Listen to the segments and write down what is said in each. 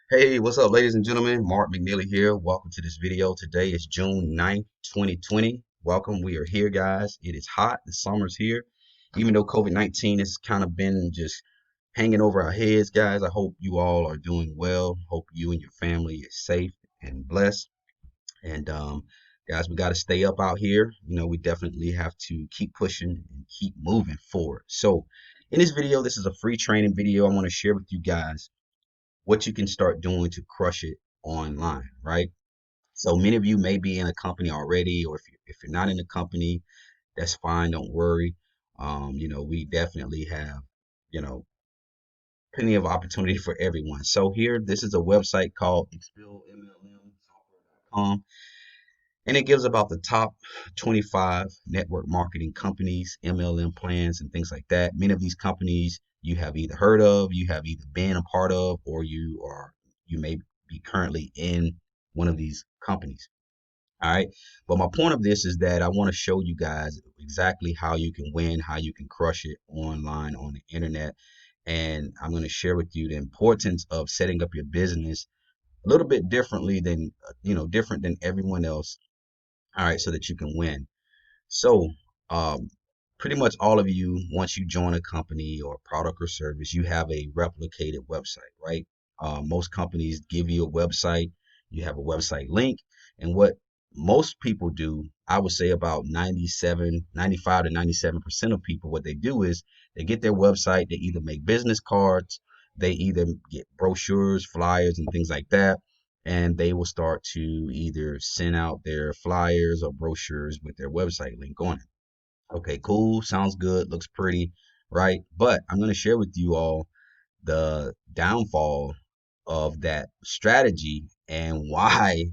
Hey, what's up, ladies and gentlemen? Mark McNeely here. Welcome to this video. Today is June 9th, 2020. Welcome. We are here, guys. It is hot. The summer's here. Even though COVID-19 has kind of been just hanging over our heads, guys, I hope you all are doing well. Hope you and your family is safe and blessed. And guys, we got to stay up out here. We definitely have to keep pushing and keep moving forward. So, in this video, this is a free training video. I want to share with you guys what you can start doing to crush it online, right? So many of you may be in a company already, or if you're not in a company, that's fine. Don't worry. We definitely have, you know, plenty of opportunity for everyone. So here, this is a website called expellmlmsoftware.com, and it gives about the top 25 network marketing companies, MLM plans, and things like that. Many of these companies you have either heard of, you have either been a part of, or you may be currently in one of these companies. All right. But my point of this is that I want to show you guys exactly how you can win, how you can crush it online on the internet. And I'm going to share with you the importance of setting up your business a little bit differently than, different than everyone else. All right. So that you can win. So, um, pretty much all of you, once you join a company or product or service, you have a replicated website, right? Most companies give you a website, you have a website link, and what most people do, I would say about 95 to 97% of people, what they do is they get their website, they either make business cards, they either get brochures, flyers, and things like that, and they will start to either send out their flyers or brochures with their website link on it. Okay, cool. Sounds good. Looks pretty, right? But I'm going to share with you all the downfall of that strategy and why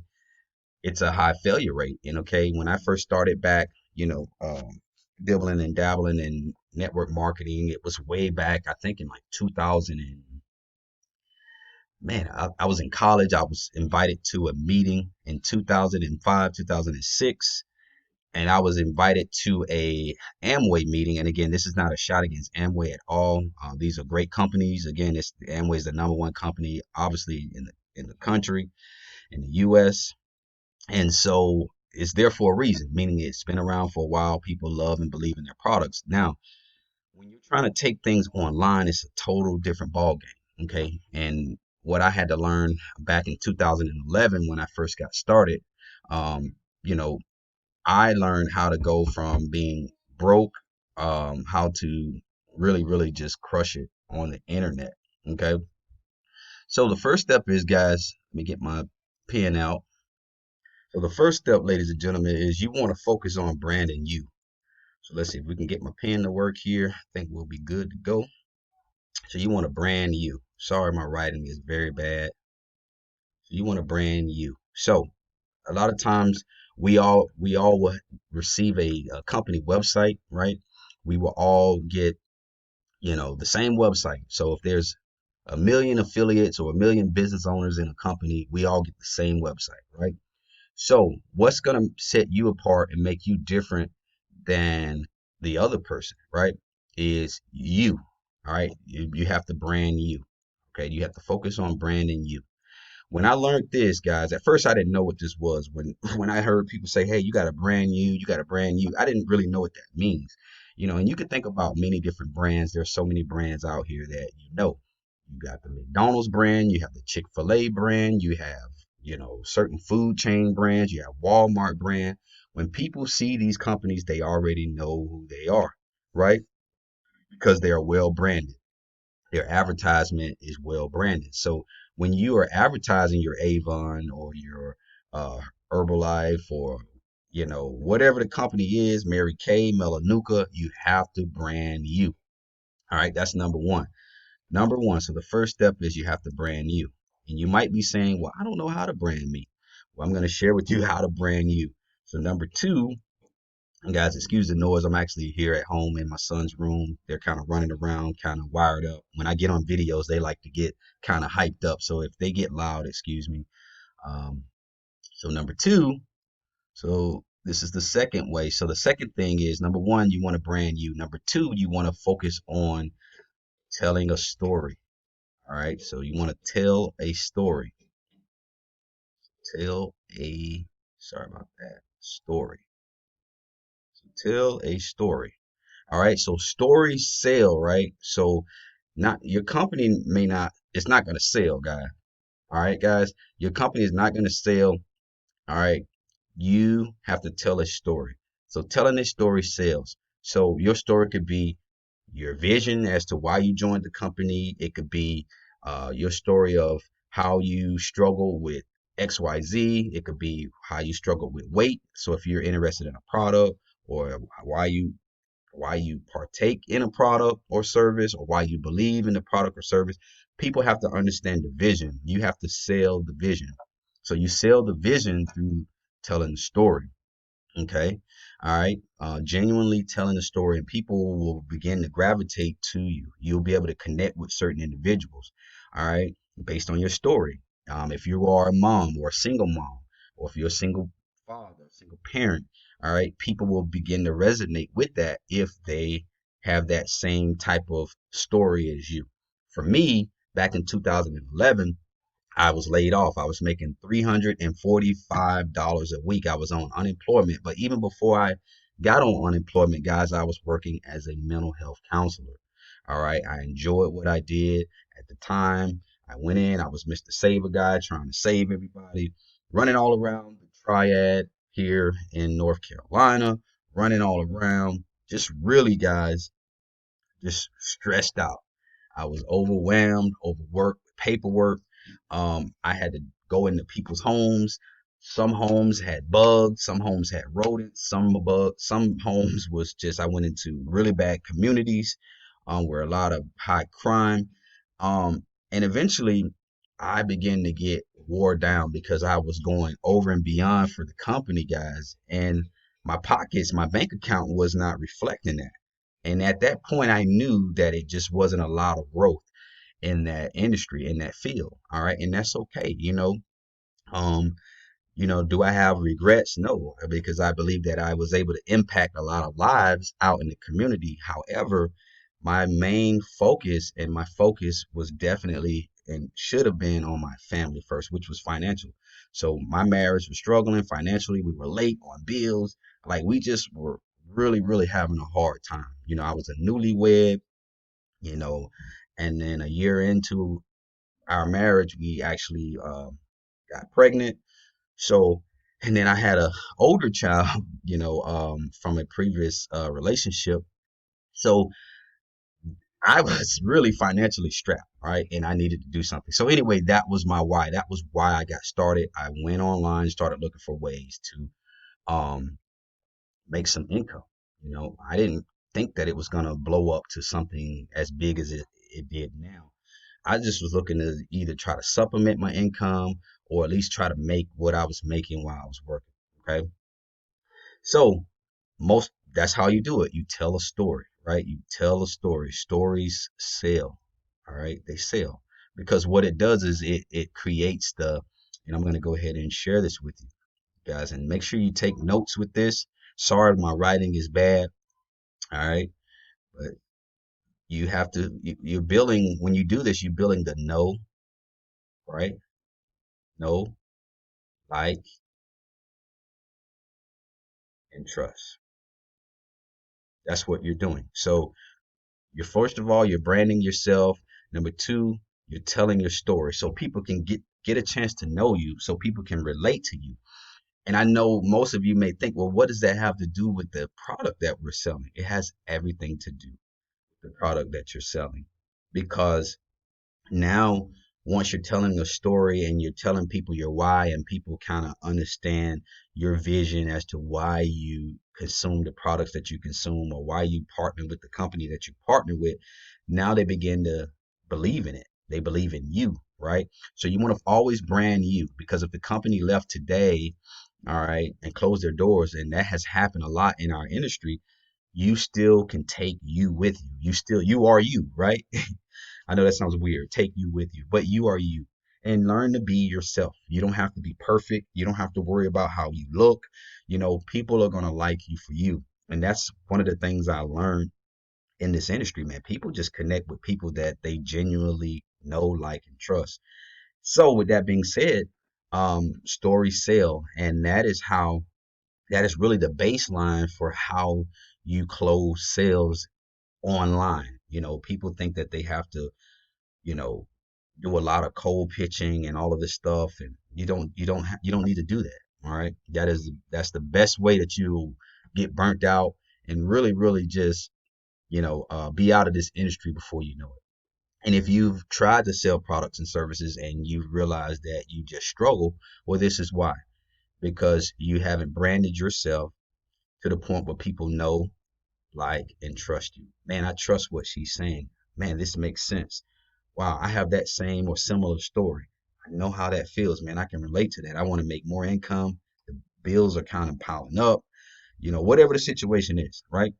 it's a high failure rate. And okay, when I first started back, dibbling and dabbling in network marketing, it was way back, I think in like 2000 and man, I was in college. I was invited to a meeting in 2005, 2006, and I was invited to a Amway meeting. And again, this is not a shot against Amway at all. These are great companies. Again, Amway is the number one company, obviously in the country, in the U.S. And so it's there for a reason, meaning it's been around for a while. People love and believe in their products. Now, when you're trying to take things online, it's a total different ball game. Okay. And what I had to learn back in 2011 when I first got started, um, you know, I learned how to go from being broke, how to really, really just crush it on the internet. Okay. So the first step is, guys, let me get my pen out. So the first step, ladies and gentlemen, is you want to focus on branding you. So let's see if we can get my pen to work here. I think we'll be good to go. So you want to brand you. Sorry, my writing is very bad. So you want to brand you. So a lot of times we all will receive a company website, right? We will all get, the same website. So if there's a million affiliates or a million business owners in a company, we all get the same website, right? So what's going to set you apart and make you different than the other person, right? Is you. All right. You have to brand you. Okay. You have to focus on branding you. When I learned this, guys, at first I didn't know what this was. When I heard people say, "Hey, you got to brand you got to brand you," I didn't really know what that means. And you can think about many different brands. There's so many brands out here that you got the McDonald's brand, you have the Chick-fil-A brand, you have, certain food chain brands, you have Walmart brand. When people see these companies, they already know who they are, right? Because they are well branded. Their advertisement is well branded. So when you are advertising your Avon or your uh, Herbalife or whatever the company is, Mary Kay, Melanuka, you have to brand you. All right, that's number one. Number one. So the first step is you have to brand you. And you might be saying, "Well, I don't know how to brand me." Well, I'm going to share with you how to brand you. So number two, and guys, excuse the noise. I'm actually here at home in my son's room. They're kind of running around, kind of wired up. When I get on videos, they like to get kind of hyped up. So if they get loud, excuse me. Um, so number two, so this is the second way. So the second thing is number one, you want to brand you. Number two, you want to focus on telling a story. All right. So you want to tell a story. Tell a, sorry about that, story. Tell a story. All right. So stories sell, right? So not your company may not, it's not going to sell, guys. All right, guys. Your company is not going to sell. All right. You have to tell a story. So telling a story sells. So your story could be your vision as to why you joined the company. It could be your story of how you struggle with XYZ. It could be how you struggle with weight. So if you're interested in a product, or why you partake in a product or service, or why you believe in the product or service. People have to understand the vision. You have to sell the vision. So you sell the vision through telling the story. Okay. All right. Genuinely telling the story, and people will begin to gravitate to you. You'll be able to connect with certain individuals. All right. Based on your story. If you are a mom or a single mom, or if you're a single father, single parent, all right, people will begin to resonate with that if they have that same type of story as you. For me, back in 2011, I was laid off. I was making $345 a week. I was on unemployment. But even before I got on unemployment, guys, I was working as a mental health counselor. All right. I enjoyed what I did at the time. I went in, I was Mr. Saver guy trying to save everybody, running all around the triad here in North Carolina, running all around, just really, guys, just stressed out. I was overwhelmed, overworked, paperwork. I had to go into people's homes. Some homes had bugs, some homes had rodents, some homes was just I went into really bad communities, where a lot of high crime. And eventually I began to get wore down because I was going over and beyond for the company, guys, and my pockets, my bank account was not reflecting that. And at that point, I knew that it just wasn't a lot of growth in that industry, in that field. All right. And that's okay. Um, do I have regrets? No, because I believe that I was able to impact a lot of lives out in the community. However, my main focus and my focus was definitely and should have been on my family first, which was financial. So my marriage was struggling financially. We were late on bills. Like we just were really, really having a hard time. I was a newlywed, you know, and then a year into our marriage, we actually got pregnant. So, and then I had a older child, from a previous relationship. So I was really financially strapped, right? And I needed to do something. So anyway, that was my why. That was why I got started. I went online, started looking for ways to make some income. I didn't think that it was gonna blow up to something as big as it did now. I just was looking to either try to supplement my income or at least try to make what I was making while I was working. Okay. So most that's how you do it. You tell a story, right? You tell a story. Stories sell. All right. They sell. Because what it does is it creates and I'm gonna go ahead and share this with you guys, and make sure you take notes with this. Sorry, my writing is bad. All right. But you're building, when you do this, you're building the know, right? Know, like, and trust. That's what you're doing. So you're, first of all, you're branding yourself. Number two, you're telling your story so people can get a chance to know you, so people can relate to you. And I know most of you may think, well, what does that have to do with the product that we're selling? It has everything to do with the product that you're selling, because now once you're telling a story and you're telling people your why, and people kind of understand your vision as to why you consume the products that you consume, or why you partner with the company that you partner with, now they begin to believe in it. They believe in you, right? So you want to always brand you, because if the company left today, all right, and closed their doors, and that has happened a lot in our industry, you still can take you with you. You are you, right? I know that sounds weird. Take you with you, but you are you. And learn to be yourself. You don't have to be perfect. You don't have to worry about how you look. People are going to like you for you. And that's one of the things I learned in this industry, man. People just connect with people that they genuinely know, like, and trust. So with that being said, stories sell, and that is really the baseline for how you close sales online. People think that they have to, you know, do a lot of cold pitching and all of this stuff, and you don't need to do that. All right, that's the best way that you get burnt out and really just be out of this industry before you know it. And if you've tried to sell products and services and you've realized that you just struggle, well, this is why. Because you haven't branded yourself to the point where people know, like, and trust you. Man, I trust what she's saying. Man, this makes sense. Wow, I have that same or similar story. I know how that feels, man. I can relate to that. I want to make more income. The bills are kind of piling up, whatever the situation is, right?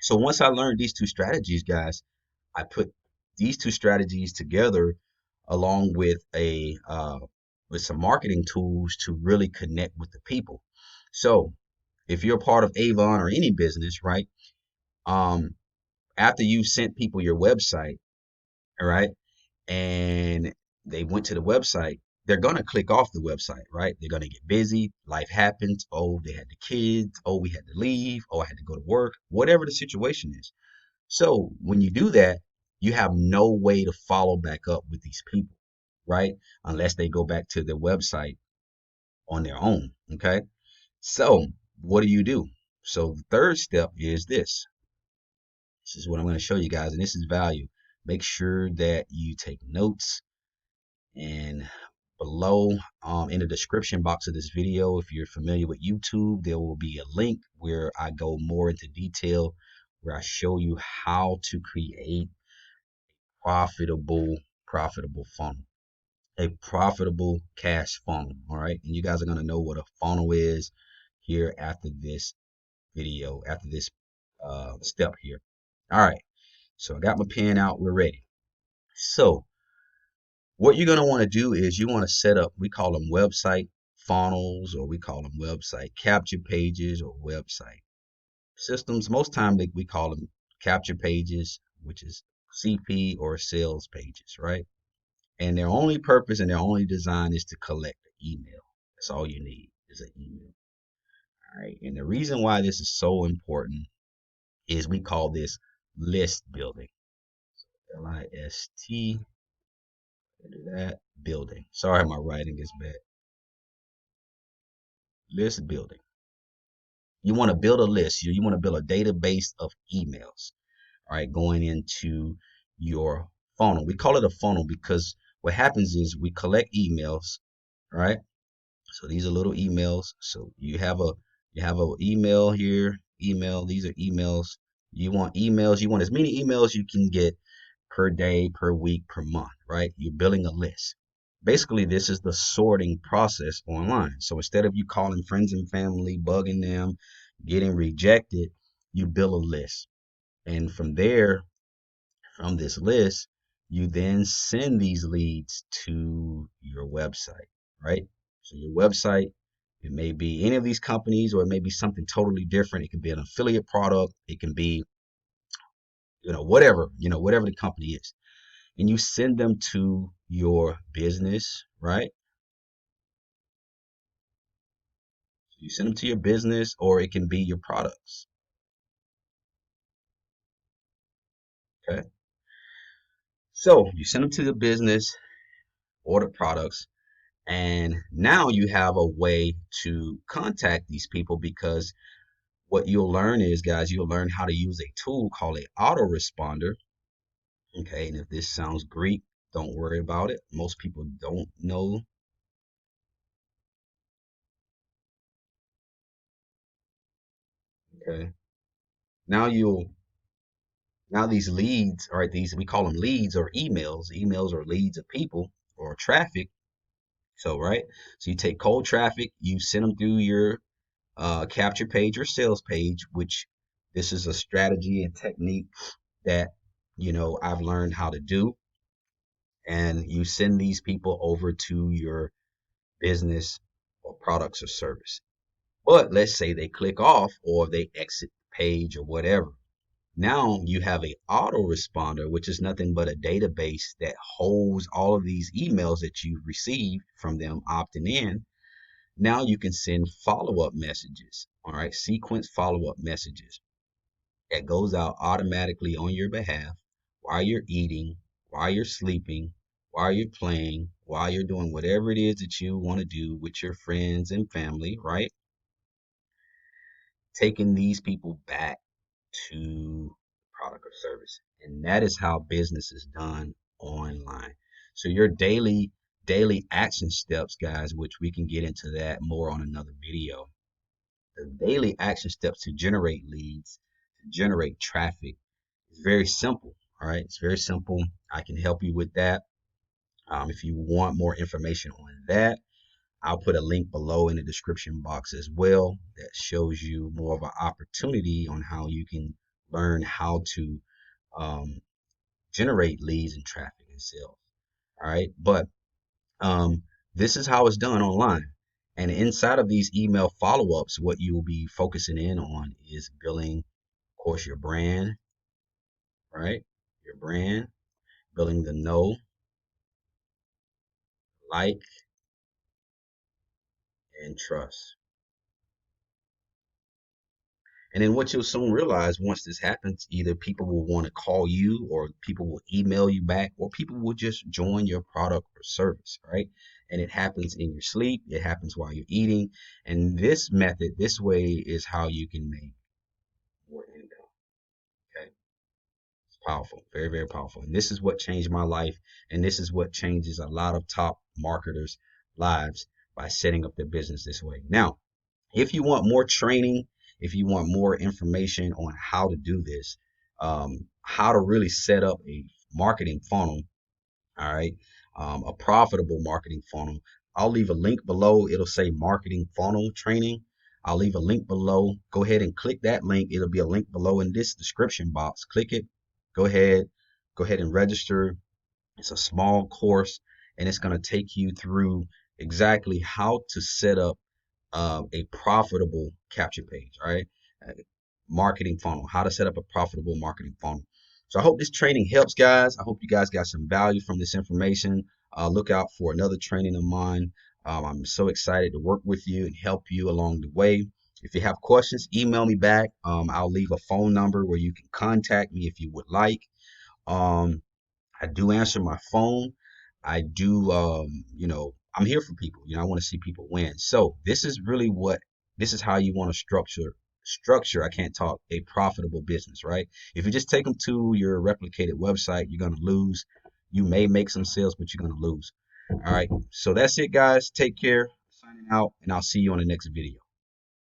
So once I learned these two strategies, guys, I put these two strategies together along with some marketing tools to really connect with the people. So if you're a part of Avon or any business, right? Um, After you sent people your website, all right, and they went to the website, they're gonna click off the website, right? They're gonna get busy. Life happens. Oh, they had the kids. Oh, we had to leave. Oh, I had to go to work. Whatever the situation is. So when you do that, you have no way to follow back up with these people, right? Unless they go back to their website on their own. Okay. So what do? So the third step is this. This is what I'm going to show you guys, and this is value. Make sure that you take notes. And below, in the description box of this video, if you're familiar with YouTube, there will be a link where I go more into detail, where I show you how to create profitable profitable funnel, a profitable cash funnel. All right, and you guys are going to know what a funnel is here after this video, after this step here. All right, so I got my pen out, we're ready. So what you're going to want to do is you want to set up, we call them website funnels, or we call them website capture pages, or website systems. Most time we call them capture pages, which is CP, or sales pages, right? And their only purpose and their only design is to collect the email. That's all you need, is an email. All right. And the reason why this is so important is we call this list building. LIST, do that, building. Sorry, my writing is bad. List building. You want to build a list. You want to build a database of emails, all right, going into your funnel. We call it a funnel because what happens is we collect emails, right? So these are little emails. So you have a email here, email. These are emails. You want emails. You want as many emails you can get per day, per week, per month, right? You're building a list. Basically, this is the sorting process online. So instead of you calling friends and family, bugging them, getting rejected, you build a list. And from there, from this list, you then send these leads to your website, right? So your website, it may be any of these companies, or it may be something totally different. It can be an affiliate product. It can be, whatever the company is. And you send them to your business, right? You send them to your business, or it can be your products. Okay. So you send them to the business or the products, and now you have a way to contact these people, because what you'll learn is, guys, you'll learn how to use a tool called a autoresponder. Okay, and if this sounds Greek, don't worry about it. Most people don't know. Okay. Now you'll now these leads, all right, these we call them leads or emails. Emails are leads of people or traffic. So, right? So you take cold traffic, you send them through your capture page or sales page, which this is a strategy and technique that I've learned how to do. And you send these people over to your business or products or service. But let's say they click off or they exit the page or whatever. Now you have a autoresponder, which is nothing but a database that holds all of these emails that you received from them opting in. Now you can send follow-up messages, all right, sequence follow-up messages that goes out automatically on your behalf while you're eating, while you're sleeping, while you're playing, while you're doing whatever it is that you want to do with your friends and family, right? Taking these people back to product or service. And that is how business is done online. So your daily action steps, guys, which we can get into that more on another video. The daily action steps to generate leads, to generate traffic is very simple. All right, it's very simple. I can help you with that. If you want more information on that, I'll put a link below in the description box as well that shows you more of an opportunity on how you can learn how to um, generate leads and traffic and sales. All right, but um, this is how it's done online. And inside of these email follow-ups, what you will be focusing in on is building, of course, your brand, right? Your brand, building the know, like, and trust. And then what you'll soon realize once this happens, either people will want to call you or people will email you back or people will just join your product or service, right? And it happens in your sleep, it happens while you're eating. And this method, this way is how you can make more income. Okay. It's powerful, very, very powerful. And this is what changed my life. And this is what changes a lot of top marketers' lives by setting up their business this way. Now, if you want more training, if you want more information on how to do this, how to really set up a marketing funnel, all right, a profitable marketing funnel, I'll leave a link below. It'll say marketing funnel training. I'll leave a link below. Go ahead and click that link. It'll be a link below in this description box. Click it. Go ahead. Go ahead and register. It's a small course and it's going to take you through exactly how to set up a profitable capture page, right? Uh, Marketing funnel, how to set up a profitable marketing funnel. So I hope this training helps, guys. I hope you guys got some value from this information. Look out for another training of mine. I'm so excited to work with you and help you along the way. If you have questions, email me back. I'll leave a phone number where you can contact me if you would like. Um, I do answer my phone. I do, I'm here for people. I want to see people win. So this is how you want to structure. I can't talk a profitable business, right? If you just take them to your replicated website, you're going to lose. You may make some sales, but you're going to lose. All right. So that's it, guys. Take care. Signing out, and I'll see you on the next video.